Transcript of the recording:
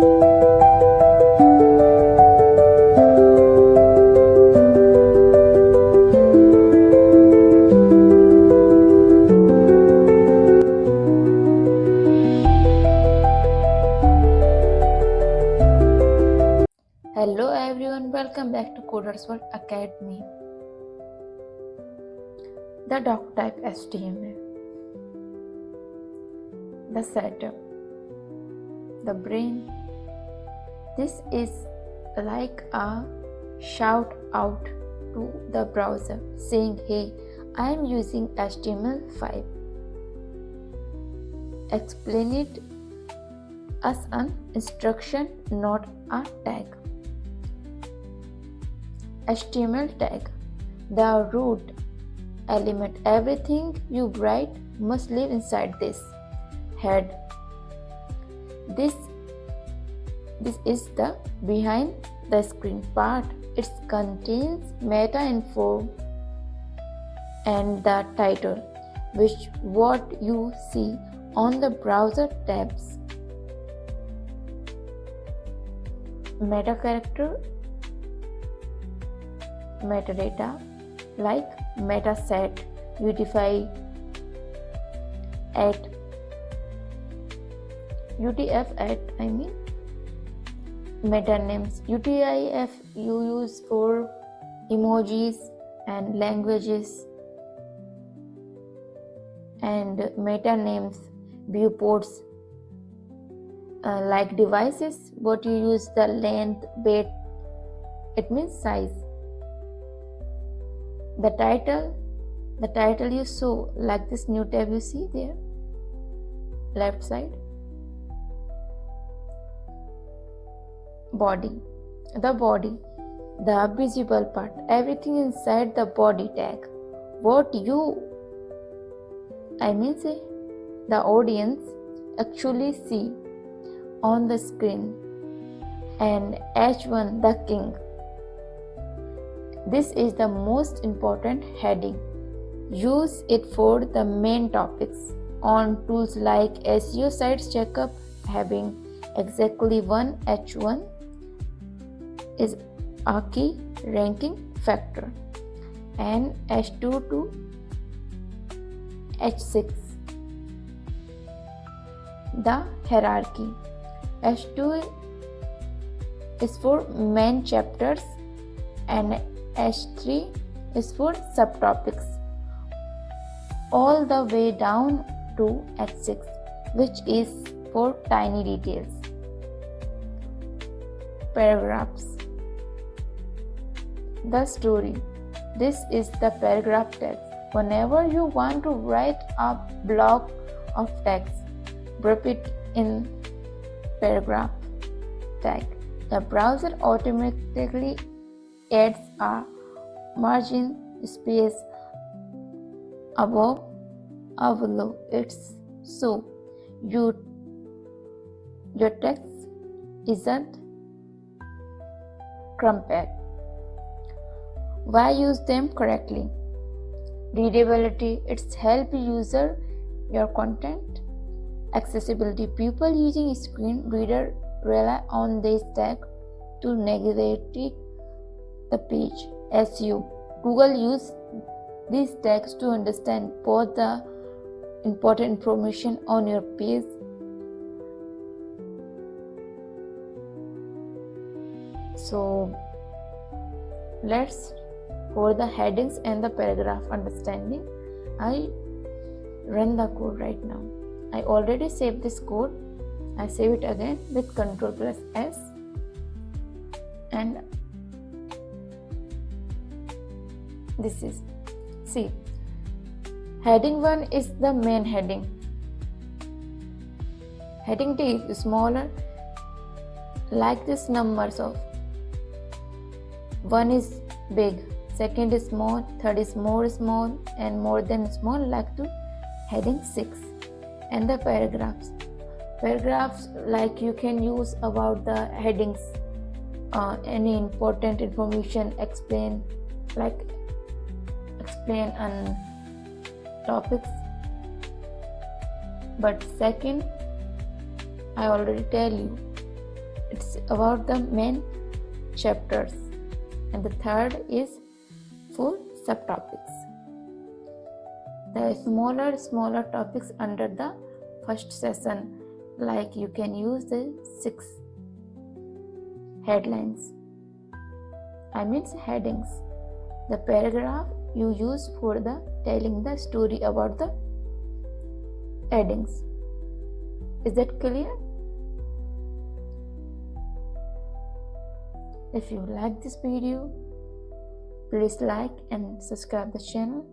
Hello everyone, welcome back to Coders World Academy. The DOCTYPE HTML, the setup, the brain. This is like a shout out to the browser saying, hey, I am using HTML5. Explain it as an instruction, not a tag. HTML tag, the root element. Everything you write must live inside this head. This is the behind the screen part. It contains meta info and the title, which what you see on the browser tabs. Meta character, metadata like meta set, UTF-8, meta names. UTF you use for emojis and languages, and meta names, viewports like devices, what you use the length, width, it means size. The title you saw like this new tab you see there, left side. Body, the visible part, everything inside the body tag. What you, the audience actually see on the screen. And H1, the king. This is the most important heading. Use it for the main topics on tools like SEO sites checkup. Having exactly one H1 is a key ranking factor, and H2 to H6, the hierarchy. H2 is for main chapters and H3 is for subtopics, all the way down to H6, which is for tiny details. Paragraphs, the story. This is the paragraph text. Whenever you want to write a block of text, wrap it in paragraph tag. The browser automatically adds a margin space above or below it, so your text isn't crumpled. Why use them correctly? Readability, it's help user your content. Accessibility, people using screen reader rely on this tag to navigate the page. SEO, Google use these tags to understand both the important information on your page so let's for the headings and the paragraph understanding. I run the code right now. I already saved this code. I save it again with Ctrl+S, and this is, see, heading 1 is the main heading. Heading 2 is smaller, like this numbers of 1 is big, second is small, third is more small, and more than small, like to heading 6. And the paragraphs like you can use about the headings, any important information, explain on topics. But second, I already tell you, It's about the main chapters, and the third is full subtopics. The smaller topics under the first session, like you can use the 6 headlines. Headings. The paragraph you use for the telling the story about the headings. Is that clear? If you like this video, please like and subscribe the channel.